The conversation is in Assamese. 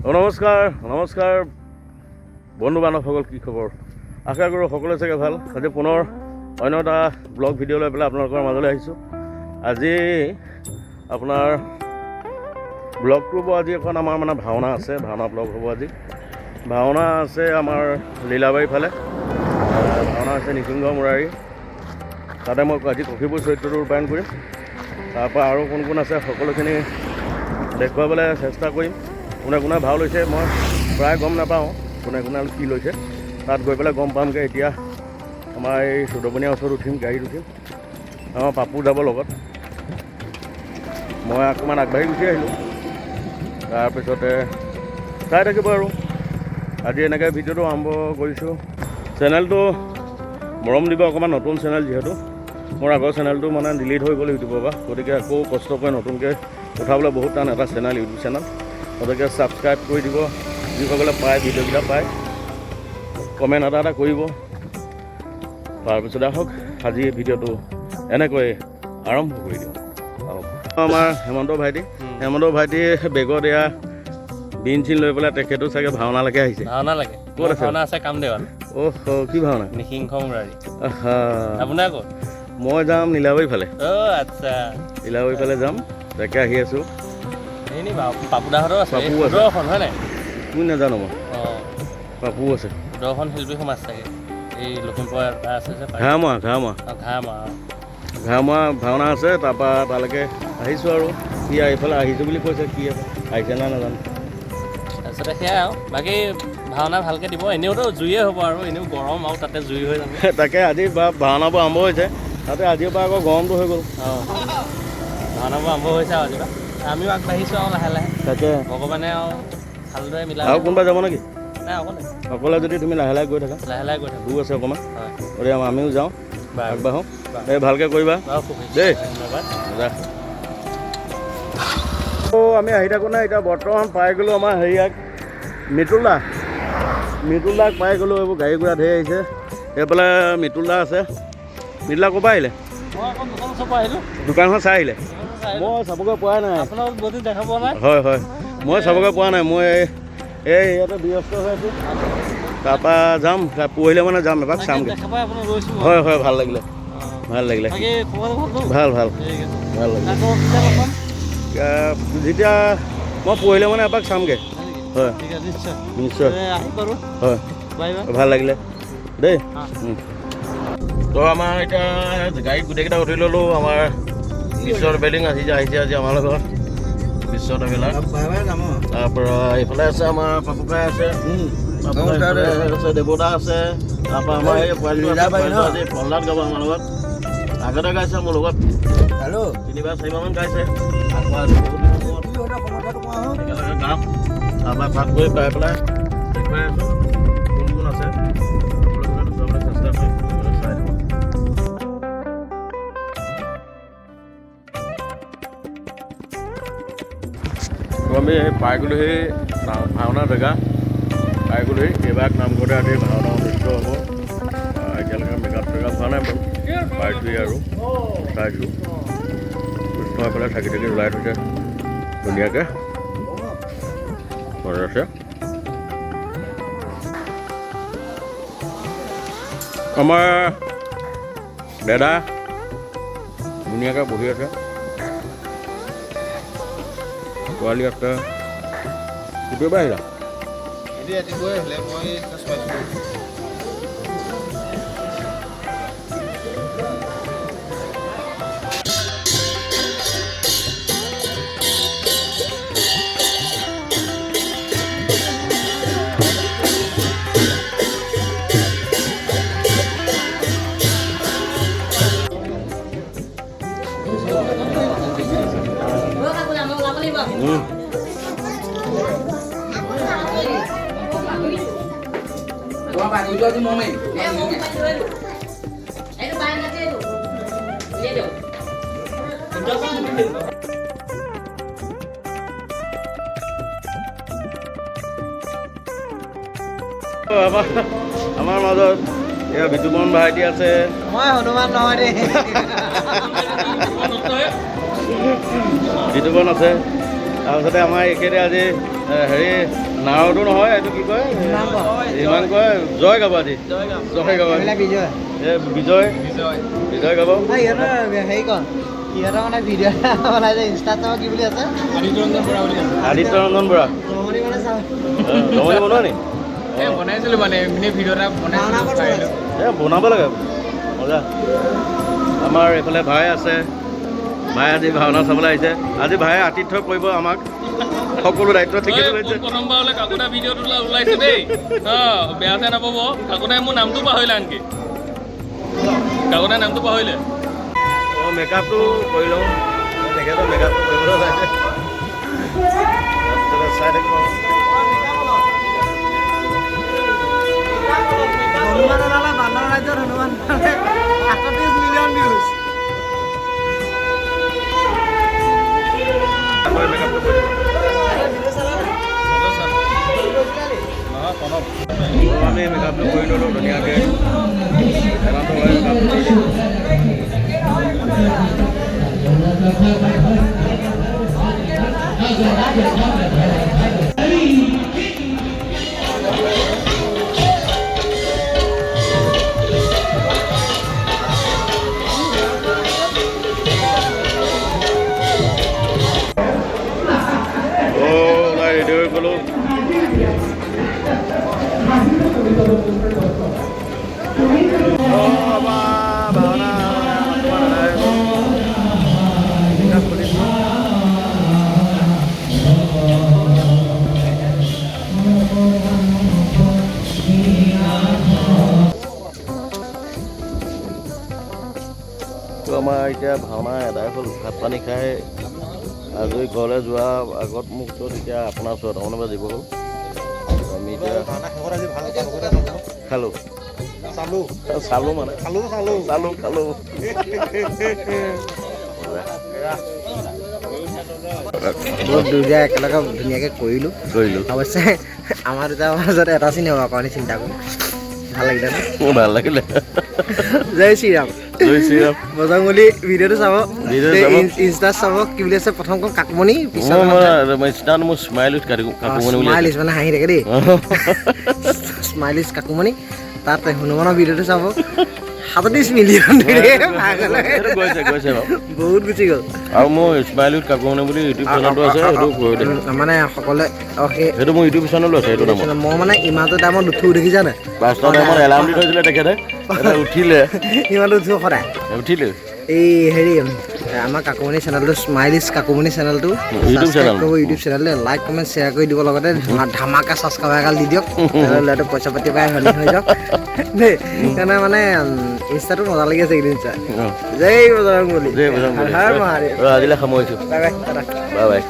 নমস্কাৰ বন্ধু বান্ধৱসকল, কি খবৰ? আশা কৰোঁ সকলোৱে চাগে ভাল। আজি পুনৰ অন্য এটা ব্লগ ভিডিঅ' লৈ পেলাই আপোনালোকৰ মাজলৈ আহিছোঁ। আজি আপোনাৰ ব্লগটো হ'ব, আজি এখন আমাৰ ভাওনা আছে, ভাওনা ব্লগ হ'ব আজি। ভাওনা আছে আমাৰ লীলাবাৰীৰ ফালে, ভাওনা আছে নিসিংহ মুৰাৰী। তাতে মই আজি কক্ষীপুৰ চৰিত্ৰটো ৰূপায়ণ কৰিম। তাৰপৰা আৰু কোন কোন আছে সকলোখিনি দেখুৱাবলৈ চেষ্টা কৰিম। কোনে কোনে ভাও লৈছে মই প্ৰায় গম নাপাওঁ, কোনে কোনে কি লৈছে। তাত গৈ পেলাই গম পামগৈ। এতিয়া আমাৰ এই চুদপনীয়া ওচৰত উঠিম, গাড়ীত উঠিম। আমাৰ পাপু যাব লগত। মই অকণমান আগবাঢ়ি গুচি আহিলোঁ। তাৰপিছতে চাই থাকিব আৰু। আজি এনেকৈ ভিডিঅ'টো আৰম্ভ কৰিছোঁ। চেনেলটো মৰম দিব অকণমান, নতুন চেনেল যিহেতু। মোৰ আগৰ চেনেলটো ডিলিট হৈ গ'ল ইউটিউবৰ পৰা, গতিকে আকৌ কষ্ট কৰি নতুনকৈ উঠাবলৈ বহুত টান এটা চেনেল, ইউটিউব চেনেল। গতিকে ছাবস্ক্ৰাইব কৰি দিব, যিসকলে পায় ভিডিঅ'কেইটা পায়। কমেণ্ট এটা কৰিব। তাৰপিছতে আহক আজি ভিডিঅ'টো এনেকৈ আৰম্ভ কৰি দিওঁ। আমাৰ হেমন্ত ভাইটি বেগত এয়া বিন চিন লৈ পেলাই তেখেতো চাগে ভাওনালৈকে আহিছে। ভাওনালৈকে ক'ত আছে? ভাওনা আছে কামদেৱাল। কি ভাওনা? নিসিংহ মুৰাৰী। আপোনাৰ ক'ত? মই যাম নীলাবাৰীৰ ফালে। আচ্ছা, নীলাবাৰীৰ ফালে যাম, তাকে আহি আছোঁ। এনেই পাপুদাহঁতৰ আছে, পাপু আছে। সুদৰ্শন হয় নাই? তুমি নাজানো মই। পাপু আছে, সুদৰ্শন শিল্পী সমাজ থাকে। এই লখিমপুৰ এটা আছে যে ঘাঁমৰা ভাওনা আছে। তাৰপৰা তালৈকে আহিছোঁ আৰু কি এইফালে আহিছোঁ বুলি কৈছে, কি আহিছে না নাজানো। তাৰপিছতে সেয়াই আৰু বাকী ভাওনা ভালকৈ দিব। এনেওতো জুইয়ে হ'ব আৰু, এনেও গৰম আৰু তাতে জুই হৈ যাব। তাকে আজি ভাওনাবোৰ আৰম্ভ হৈছে, তাতে আজিৰ পৰা আকৌ গৰমটো হৈ গ'ল। ভাওনাবোৰ আৰম্ভ হৈছে আৰু আজিৰ পৰা। আমিও আগবাঢ়িছোঁ আৰু লাহে লাহে। তাকে ভগৱানে আৰু ভালদৰে মিলাই। আৰু কোনোবা যাব নেকি? নাই, অকলে। অকলে যদি তুমি লাহে লাহে গৈ থাকা, লাহে গৈ থাকোঁ। দূৰ আছে অকণমান। হয়, গতিকে আমিও যাওঁ, আগবাঢ়োঁ। এই ভালকৈ কৰিবা দেই। ধন্যবাদ। আমি আহি থাকোঁ নে, এতিয়া বৰ্তমান পাই গ'লোঁ আমাৰ হেৰিয়াক মৃতুলদাক পাই গ'লোঁ। এইবোৰ গাড়ী ঘোঁৰা ধেৰ আহিছে। এইফালে মৃতুলদা আছে। মৃতুলদা ক'ৰ পৰা আহিলে? দোকানখন চাই আহিলে? মই চাবগৈ পৰা নাই। হয়, মই চাবগৈ পৰা নাই। মই এই ইয়াতে ব্যস্ত হৈ আছোঁ। তাৰপৰা যাম, পৰহিলৈ যাম, এপাক চামগৈ। হয়, ভাল লাগিলে। ভাল লাগিলে। যেতিয়া মই পৰহিলৈ এপাক চামগৈ। হয়, নিশ্চয়। হয়, ভাল লাগিলে দেই। তো আমাৰ এতিয়া গাড়ীত গোটেইকেইটা উঠি ল'লোঁ। আমাৰ বিশ্ব ট্ৰেভেলিং আহিছে আজি আমাৰ লগত। বিশ্ব ট্ৰেভেলাৰ। তাৰপৰা এইফালে আছে আমাৰ পাপুকাই আছে, দেৱতা আছে। তাৰপৰা আমাৰ এই পোৱালিটো আজি পল্লাত গাব আমাৰ লগত। আগতে গাইছে মোৰ লগত 3-4বাৰমান গাইছে। একেলগে গাম। তাৰপৰা তাত গৈ পাই পেলাই দেখুৱাই আছোঁ কোন কোন আছে। চেষ্টা কৰিম চাই দিব। আমি পাই গ'লোহি ভাওনা জেগা, পাই গ'লোহি। এইবাৰ নামঘৰতে আজি ভাওনা অনুষ্ঠিত হ'ব। এতিয়ালৈকে মেকআপ হোৱা নাই বাৰু, পাইছোঁহি আৰু চাইছোঁ। কৃষ্ণ এইফালে থাকি ওলাই থৈছে ধুনীয়াকৈ ঘৰত আছে। আমাৰ দাদা ধুনীয়াকৈ বহি আছে, পোৱালি আছে। কেতিয়াবা আহিলা? আমাৰ মাজত এয়া বিতুপন ভাইটি আছে। মই হনুমান নহয় দেই। বিতুপন আছে। তাৰপিছতে আমাৰ এখেতে আজি হেৰি নাৱৰটো নহয় এইটো কি কয় ইমান কয় জয় গাব আজি জয় গাব বিজয় বিজয় বিজয় গাব সিহঁতৰ হেৰি কণ সিহঁতৰ মানে ভিডিঅ' এটা বনাইছে ইনষ্টাত কি বুলি আছে আদিত্য ৰঞ্জন বৰা জমনি মানে চাওঁ জমনি বনোৱা নি বনাইছিলোঁ মানে এমনি ভিডিঅ' এটা বনাইছিলোঁ বনাব লাগে মজা আমাৰ এইফালে ভাই আছে ভাই আজি ভাওনা চাবলৈ আহিছে আজি ভাই আতিথ্য কৰিব আমাক সকলো দায়িত্ব ঠিকে লৈছে প্ৰথমবাৰলৈ কাকোটা ভিডিঅ'টো ওলাইছে দেই বেয়া চেয়া নাপাব কাকোটাই মোৰ নামটো পাহৰিলে আনকি কাকোটাই নামটো পাহৰিলে অঁ মেকআপটো কৰি লওঁ তেখেতৰ মেকআপটো কৰিবলৈ চাইছে চাই থাকিব হনুমান ওলালে বান্দৰ ৰাজ্যত হনুমান 38 মিলিয়ন ভিউজ মেকআপটো কৰি আমি মেকআপটো কৰি ল'লোঁ ধুনীয়াকৈ ৰেডি হৈ গ'লোঁ ভাওনা আমাৰ এতিয়া ভাওনা এদাই হ'ল ভাত পানী খাই আজৰি ঘৰলৈ যোৱা আগত মুহূৰ্তত এতিয়া আপোনাৰ 6টামান বাজিব হ'ল আমি এতিয়া খালোঁ চালোঁ মানে খালোঁ দুয়োটা একেলগে ধুনীয়াকৈ কৰিলোঁ অৱশ্যে আমাৰ দুটাৰ মাজত এটা চিন হ'ব কাৰণে চিন্তা কৰোঁ ভাল লাগিলে মোৰ ভাল লাগিলে জয় শ্ৰীৰাম জয় শ্ৰীৰাম বজৰংবলী ভিডিঅ'টো চাব ইনষ্টাত চাব কি বুলি আছে প্ৰথম কম কাকমণি মোৰ স্মাইলিছ কাকুমণি স্মাইলিছ মানে হাঁহি থাকে দেই স্মাইলিছ কাকুমণি তাত হনুমানৰ ভিডিঅ'টো চাব 37 মিলিয়ন গৈছে বহুত গুচি গ'ল আৰু মোৰ স্মাইলিছ কাকুমণি বুলি ইউটিউব চেনেলটো আছে সেইটো কৰি দিম মানে সকলোৱে সেইটো মোৰ ইউটিউব চেনেলো আছে সেইটো নামত মই মানে ইমানটো টাইমত উঠো দেখিছা নাই 5টা টাইমত এলাৰ্ম দি থৈছিলে তেখেতে উঠিলে ইমানটো উঠো সদায় উঠিলে এই হেৰি আমাৰ কাকুমণি চেনেলটো স্মাইলিছ কাকুমণি চেনেলটো ইউটিউব চেনেলটো লাইক কমেণ্ট শ্বেয়াৰ কৰি দিব লগতে ধামাকা ছাবস্ক্ৰাইবাৰ এগাল দি দিয়ক ল'ৰাটো পইচা পাতি পাই ধনী হৈ যাওক দেই সেইকাৰণে মানে ইনষ্টাটো মজা লাগি আছে এইকেইদিন চাই জয় বজৰংবলী আজিলৈ সামৰিছোঁ বাই বাই বাই বাই